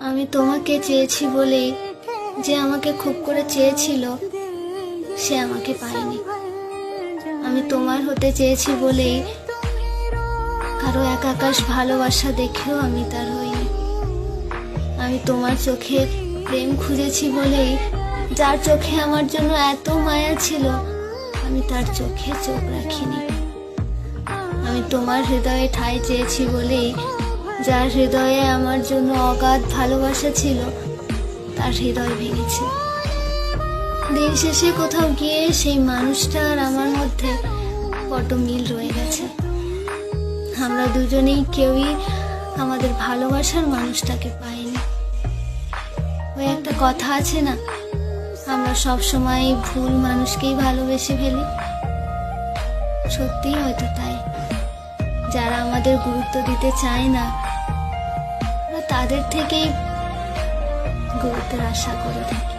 আমি তোমাকে চেয়েছি বলেই যে আমাকে খুব করে চেয়েছিল সে আমাকে পায়নি। আমি তোমার হতে চেয়েছি বলেই কারো এক আকাশ ভালোবাসা দেখেও আমি তার হইনি। আমি তোমার চোখে প্রেম খুঁজেছি বলেই যার চোখে আমার জন্য এত মায়া ছিল আমি তার চোখে চোখ রাখিনি। আমি তোমার হৃদয়ে ঠাঁই চেয়েছি বলেই যার হৃদয়ে আমার জন্য অগাধ ভালোবাসা ছিল তার হৃদয় ভেঙেছে। দিন শেষে কোথাও গিয়ে সেই মানুষটা আর আমার মধ্যে বড্ড মিল রয়ে গেছে। আমরা দুজনেই কেউই আমাদের ভালোবাসার মানুষটাকে পাইনি। ওই একটা কথা আছে না, আমরা সব সময় ভুল মানুষকেই ভালোবেসে ফেলি। সত্যিই হয়তো তাই, যারা আমাদের গুরুত্ব দিতে চায় না তাদের থেকেই গুরুত্বের আশা করে থাকি।